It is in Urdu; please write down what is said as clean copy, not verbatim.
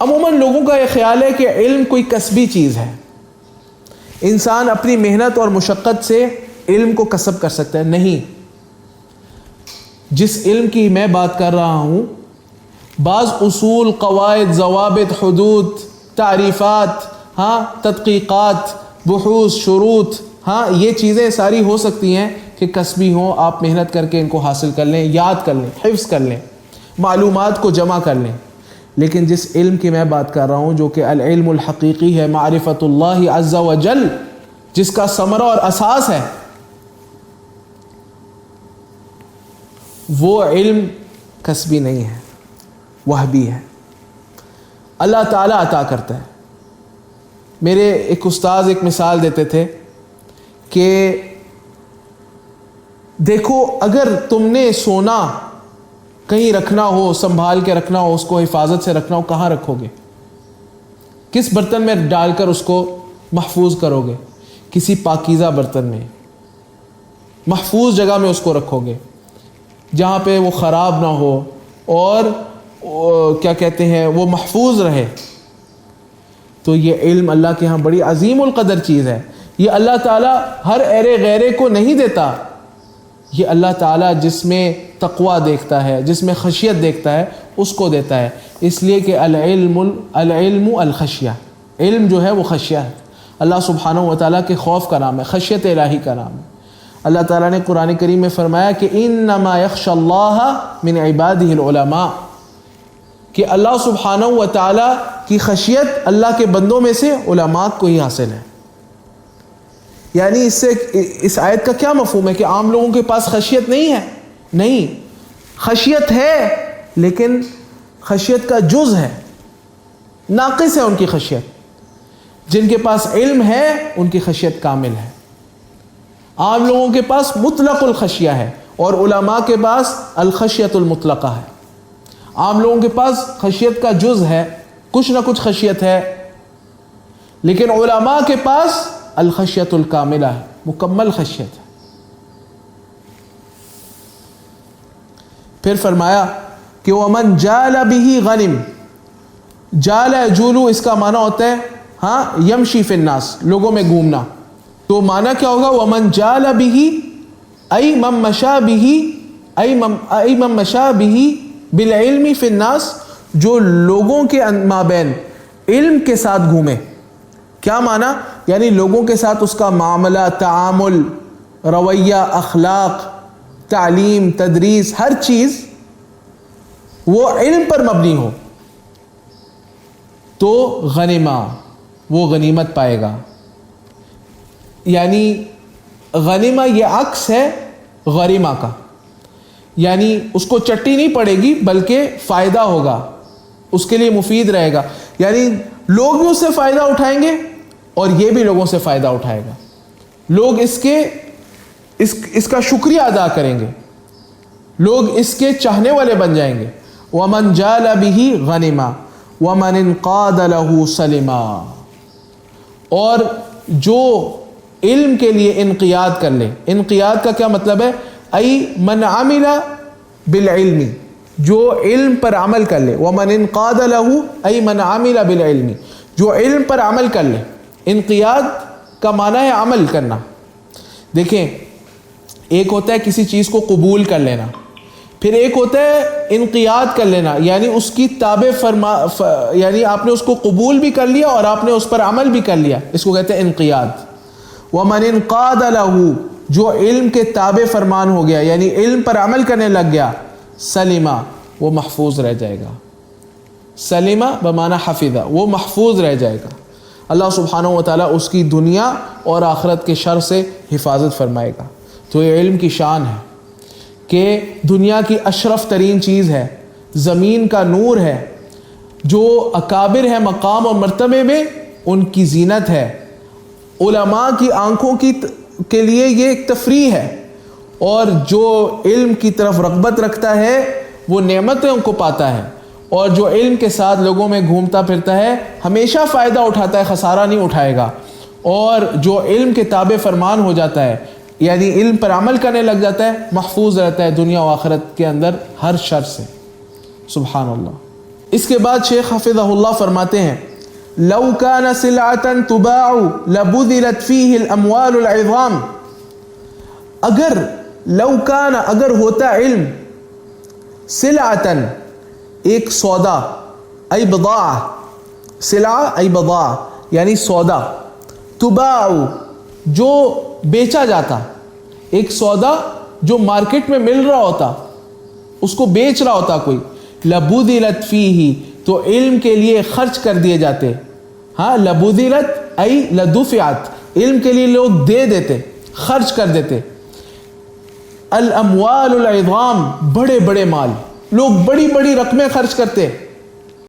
عموماً لوگوں کا یہ خیال ہے کہ علم کوئی کسبی چیز ہے، انسان اپنی محنت اور مشقت سے علم کو کسب کر سکتا ہے۔ نہیں، جس علم کی میں بات کر رہا ہوں، بعض اصول، قواعد، ضوابط، حدود، تعریفات، تدقیقات، بحوث، شروط، یہ چیزیں ساری ہو سکتی ہیں کہ کسبی ہوں، آپ محنت کر کے ان کو حاصل کر لیں، یاد کر لیں، حفظ کر لیں، معلومات کو جمع کر لیں۔ لیکن جس علم کی میں بات کر رہا ہوں، جو کہ العلم الحقیقی ہے، معرفت اللہ عز و جل، جس کا ثمرہ اور اساس ہے، وہ علم کسبی نہیں ہے، وہبی ہے، اللہ تعالیٰ عطا کرتا ہے۔ میرے ایک استاذ ایک مثال دیتے تھے کہ دیکھو، اگر تم نے سونا کہیں رکھنا ہو، سنبھال کے رکھنا ہو، اس کو حفاظت سے رکھنا ہو، کہاں رکھو گے؟ کس برتن میں ڈال کر اس کو محفوظ کرو گے؟ کسی پاکیزہ برتن میں، محفوظ جگہ میں اس کو رکھو گے، جہاں پہ وہ خراب نہ ہو اور کیا کہتے ہیں، وہ محفوظ رہے۔ تو یہ علم اللہ کے ہاں بڑی عظیم القدر چیز ہے۔ یہ اللہ تعالیٰ ہر ایرے غیرے کو نہیں دیتا، یہ اللہ تعالیٰ جس میں تقوی دیکھتا ہے، جس میں خشیت دیکھتا ہے، اس کو دیتا ہے۔ اس لیے کہ العلم الخشیہ، علم جو ہے وہ خشیہ ہے، اللہ سبحانہ و تعالیٰ کے خوف کا نام ہے، خشیت الہی کا نام ہے۔ اللہ تعالیٰ نے قرآن کریم میں فرمایا کہ انما یخشی اللہ من عبادہ العلماء، کہ اللہ سبحانہ و تعالیٰ کی خشیت اللہ کے بندوں میں سے علماء کو ہی حاصل ہے۔ یعنی اس آیت کا کیا مفہوم ہے کہ عام لوگوں کے پاس خشیت نہیں ہے؟ نہیں، خشیت ہے، لیکن خشیت کا جز ہے، ناقص ہے ان کی خشیت۔ جن کے پاس علم ہے ان کی خشیت کامل ہے۔ عام لوگوں کے پاس مطلق الخشیہ ہے اور علماء کے پاس الخشیت المطلقہ ہے۔ عام لوگوں کے پاس خشیت کا جز ہے، کچھ نہ کچھ خشیت ہے، لیکن علماء کے پاس الخشیت الکاملہ ہے، مکمل خشیت ہے۔ پھر فرمایا کہ وَمَنْ جَالَ بِهِ غَنِم، جال یجولو اس کا معنی ہوتا ہے یمشی فی الناس، لوگوں میں گھومنا۔ تو معنی کیا ہوگا؟ وَمَنْ جَالَ بِهِ ای من مشا بِهِ ای من مشا بِهِ بالعلم فی الناس، جو لوگوں کے مابین علم کے ساتھ گھومے۔ کیا معنی؟ یعنی لوگوں کے ساتھ اس کا معاملہ، تعامل، رویہ، اخلاق، تعلیم، تدریس، ہر چیز وہ علم پر مبنی ہو، تو غنیمہ، وہ غنیمت پائے گا۔ یعنی غنیمہ یہ عکس ہے غریمہ کا، یعنی اس کو چٹی نہیں پڑے گی بلکہ فائدہ ہوگا، اس کے لیے مفید رہے گا۔ یعنی لوگ بھی اس سے فائدہ اٹھائیں گے اور یہ بھی لوگوں سے فائدہ اٹھائے گا، لوگ اس کا شکریہ ادا کریں گے، لوگ اس کے چاہنے والے بن جائیں گے۔ وَمَنْ جَالَ بِهِ غَنِمًا وَمَنْ انْقَادَ لَهُ سَلِمًا، اور جو علم کے لیے انقیاد کر لے۔ انقیاد کا کیا مطلب ہے؟ ای من عمل بالعلم، جو علم پر عمل کر لے۔ وَمَنْ انْقَادَ لَهُ ای من عمل بالعلم، جو علم پر عمل کر لے۔ انقیاد کا معنی ہے عمل کرنا۔ دیکھیں، ایک ہوتا ہے کسی چیز کو قبول کر لینا، پھر ایک ہوتا ہے انقیاد کر لینا، یعنی اس کی یعنی آپ نے اس کو قبول بھی کر لیا اور آپ نے اس پر عمل بھی کر لیا، اس کو کہتے ہیں انقیاد۔ وَمَنْ انْقَادَ لَهُ، جو علم کے تابع فرمان ہو گیا، یعنی علم پر عمل کرنے لگ گیا، سلمہ، وہ محفوظ رہ جائے گا۔ سلمہ بمعنی حفظہ، وہ محفوظ رہ جائے گا۔ اللہ سبحانہ و تعالیٰ اس کی دنیا اور آخرت کے شر سے حفاظت فرمائے گا۔ تو یہ علم کی شان ہے کہ دنیا کی اشرف ترین چیز ہے، زمین کا نور ہے، جو اکابر ہے مقام اور مرتبے میں ان کی زینت ہے، علماء کی آنکھوں کے لیے یہ ایک تفریح ہے، اور جو علم کی طرف رغبت رکھتا ہے وہ نعمتیں ان کو پاتا ہے، اور جو علم کے ساتھ لوگوں میں گھومتا پھرتا ہے ہمیشہ فائدہ اٹھاتا ہے، خسارہ نہیں اٹھائے گا۔ اور جو علم کے تابع فرمان ہو جاتا ہے، یعنی علم پر عمل کرنے لگ جاتا ہے، محفوظ رہتا ہے دنیا و آخرت کے اندر ہر شر سے۔ سبحان اللہ۔ اس کے بعد شیخ حفظہ اللہ فرماتے ہیں لو کان سلعۃ تباع لبذلت فیہ الاموال العظام، اگر لو کان اگر ہوتا علم سلعۃ ایک سودا، ای بضاعہ، سلعہ ای بضاعہ یعنی سودا، تباع جو بیچا جاتا، ایک سودا جو مارکیٹ میں مل رہا ہوتا، اس کو بیچ رہا ہوتا کوئی، لبذلت فیہ تو علم کے لیے خرچ کر دیے جاتے، ہاں لبذلت ای لدفعت علم کے لیے لوگ دے دیتے، خرچ کر دیتے، الاموال العظام بڑے بڑے مال، لوگ بڑی بڑی رقمیں خرچ کرتے،